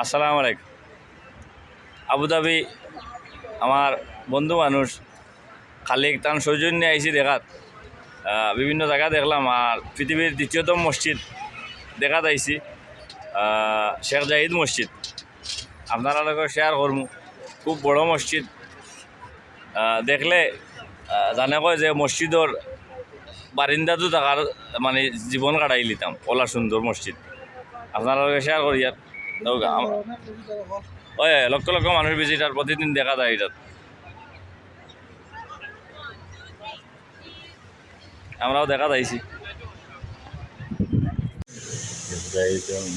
আসসালামু আলাইকুম। আবুধাবি আমার বন্ধু মানুষ খালি তার সৌজন্য আইসি দেখাত বিভিন্ন জায়গা দেখলাম। আর পৃথিবীর দ্বিতীয়তম মসজিদ দেখাত আইসি শেখ জাহিদ মসজিদ। আপনারা লোক শেয়ার করবো, খুব বড় মসজিদ। দেখলে জানে কয় যে মসজিদর বারিন্দাতো থাকার মানে জীবন কাটাই লিতাম। ওলা সুন্দর মসজিদ আপনারা লোক শেয়ার করি। আর ওই লক্ষ লক্ষ মানুষ ভিজিটার প্রতিদিন দেখা যায় এটা। আমরাও দেখা যাইছি।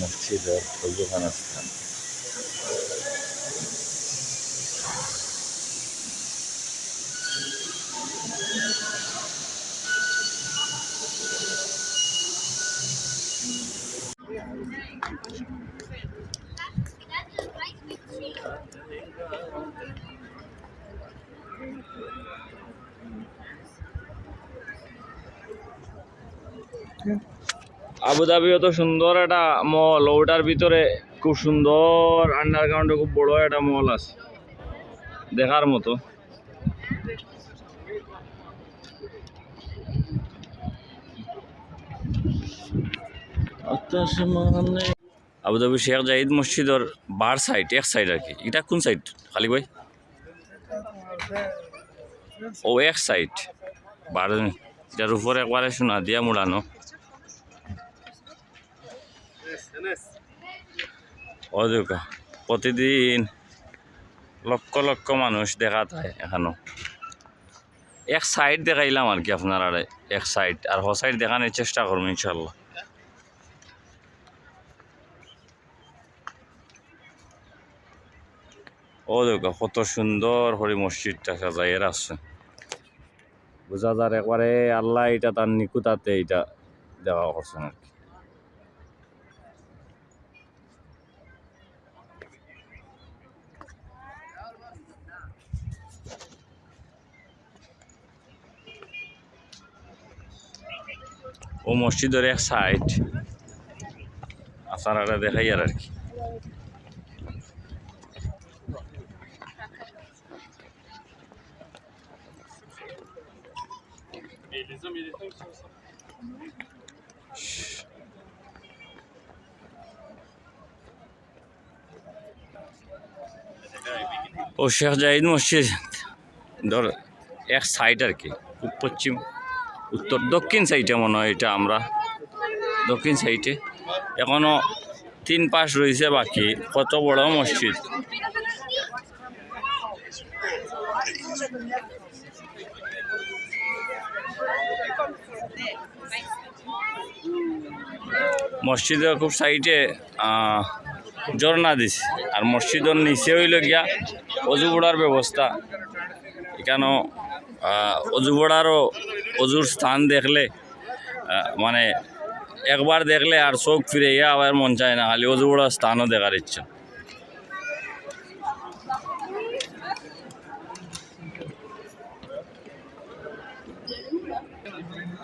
মসজিদের অজুখানা স্থান। আবুধাবিও তো সুন্দর একটা মল, ওটার ভিতরে খুব সুন্দর আন্ডারগ্রাউন্ডে খুব বড় একটা মল আছে দেখার মতো। আবুধাবি শেখ জাহিদ মসজিদর বার সাইড, এক সাইড আর কি। এটা কোন সাইড খালি ভাই? ও এক সাইড বার, এটার উপরে একবারে শোনা দিয়া মুড়ানো। ও দেখা প্রতিদিন লক্ষ লক্ষ মানুষ দেখা যায় এখানো। এক সাইড দেখাইলাম আর কি আপনারা, এক সাইড। আর হ সাইড দেখানোর চেষ্টা করবো ইনশাল্লাহ। ও দেখা কত সুন্দর হরি মসজিদটা সাজাইয়ের আছে, বোঝা যার একবারে আল্লাহ এটা তার নিকুতাতে এটা দেওয়া করছেন আর কি। ও মসজিদের এক সাইড আপনারা দেখাই আর কি। ও শেখ জাহিদ মসজিদ ধর এক সাইড আর কি, পশ্চিম উত্তর দক্ষিণ সাইডে মনে হয় এটা। আমরা দক্ষিণ সাইডে এখনো 3 পাশ রয়েছে বাকি। কত বড় মসজিদ! মসজিদের খুব সাইডে ঝর্ণা দিছে। আর মসজিদের নিচে হইল গিয়া অজু পড়ার ব্যবস্থা। এখানেও অজু পড়ারও অজুর স্থান দেখলে মানে একবার দেখলে আর চোখ ফিরে আবার মন চায় না, খালি অজু পড়ার স্থানও দেখার ইচ্ছা।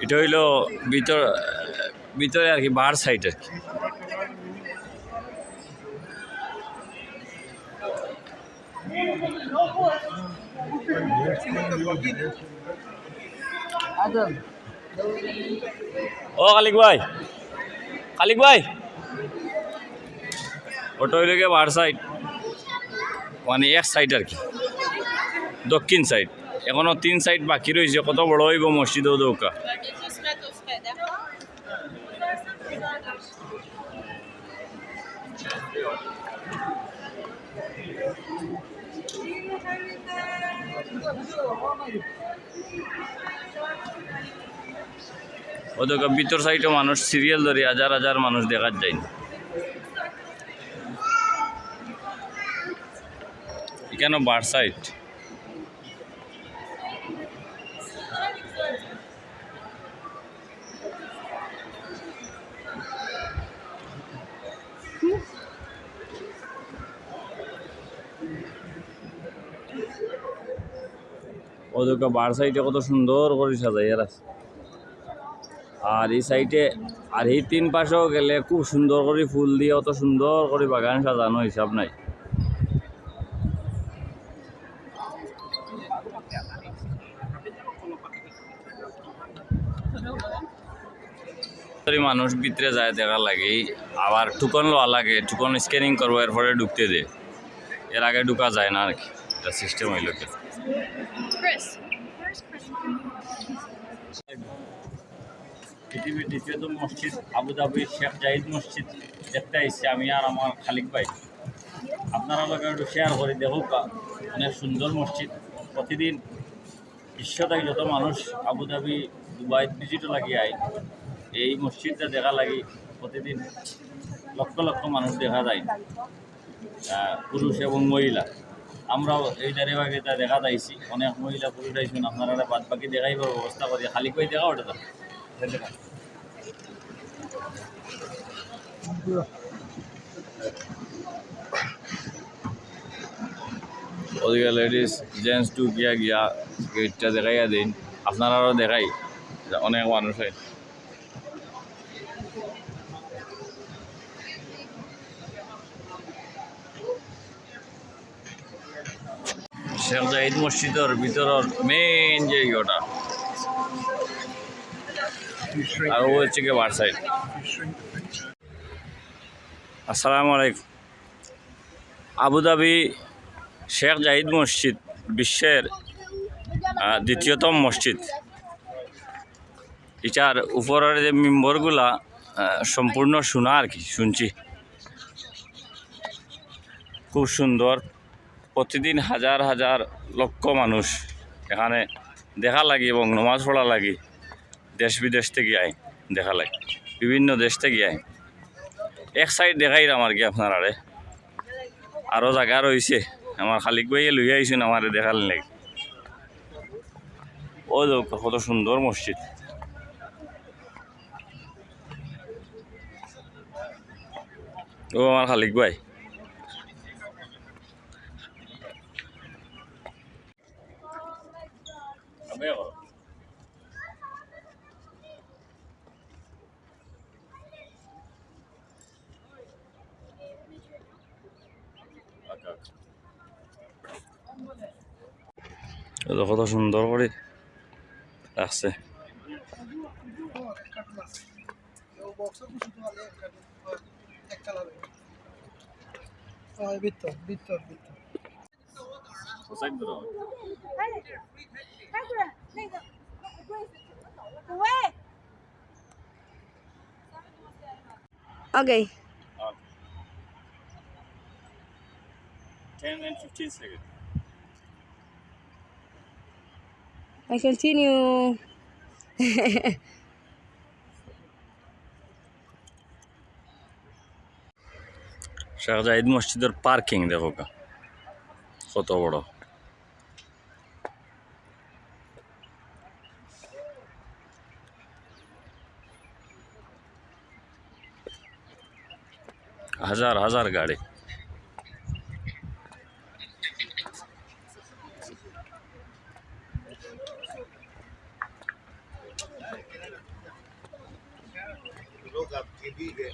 এটা হইল ভিতরে আর কি, বার সাইড আর কি। ও খালিক ভাই, খালিক ভাই, ওটা হইল গিয়ে বার সাইড, মানে এক সাইড আর কি, দক্ষিণ সাইড। এখনো 3 সাইড বাকি রয়েছে। কত বড় হইব মসজিদ ও দৌকা। ওদের ভিতর সাইডে মানুষ সিরিয়াল ধরে হাজার হাজার মানুষ দেখা যায়। এখানে বার সাইড। ওদের বার সাইডে কত সুন্দর করে সাজাইয়ার আছে। আর এই সাইডে আর এই তিন পাশেও গেলে খুব সুন্দর করে ফুল দিয়ে অত সুন্দর করে বাগান সাজানো হিসাব নাই। মানুষ ভিতরে যায় দেখা লাগে, আবার টুকন লওয়া লাগে, টুকন স্ক্যানিং করবো এরপরে ঢুকতে দে, এর আগে ঢুকা যায় না আর কি, এটা সিস্টেম হইল কি। পৃথিবীর দ্বিতীয়তম মসজিদ আবুধাবির শেখ জাহিদ মসজিদ দেখতে আসছি আমি আর আমার খালিক ভাই। আপনারা লোকের একটু শেয়ার করে দেখুক, অনেক সুন্দর মসজিদ। প্রতিদিন বিশ্ব থেকে যত মানুষ আবুধাবি দুবাই ভিজিটও লাগি আয়, এই মসজিদটা দেখা লাগি প্রতিদিন লক্ষ লক্ষ মানুষ দেখা যায়, পুরুষ এবং মহিলা। আমরাও এই দাঁড়িয়ে দেখা যাইছি, অনেক মহিলা পুরুষ আইসুন, আপনারা বাদ বাকি দেখাইবার ব্যবস্থা করি। খালিক ভাই দেখা ওটা দেখা ওদিকে লেডিস জেন্টস টু গিয়া গিয়া গেটটা দেখাইয়া দিন, আপনারাও দেখাই অনেক মানুষ হয়। শেখ জাহিদ মসজিদের ভিতরের মেইন যে ইয়েটা, আর ও হচ্ছে কি বার সাইড। আসসালামু আলাইকুম। আবুধাবি শেখ জাহিদ মসজিদ বিশ্বের দ্বিতীয়তম মসজিদ। এটার উপরের যে মেম্বরগুলা সম্পূর্ণ সোনা আর কি, শুনছি খুব সুন্দর। প্রতিদিন হাজার হাজার লক্ষ মানুষ এখানে দেখা লাগে এবং নমাজ পড়া লাগে, দেশ বিদেশ থেকে আয় দেখা লাগে, বিভিন্ন দেশ থেকে আয়। এক সাইড দেখাইলাম আর কি আপনারা, আরও জায়গা রয়েছে। আমার খালিক ভাইয়ে লইয়া আইসুন আমার দেখার লাগে। ও কত সুন্দর মসজিদ। ও আমার খালিক ভাই। কত সুন্দর করে রাখছে। Okay. 10 and 15 seconds. I continue. Sheikh Zahid মসজিদের পার্কিং দেখো কত বড়। হাজার হাজার গাড়ি। लोग आपके भी है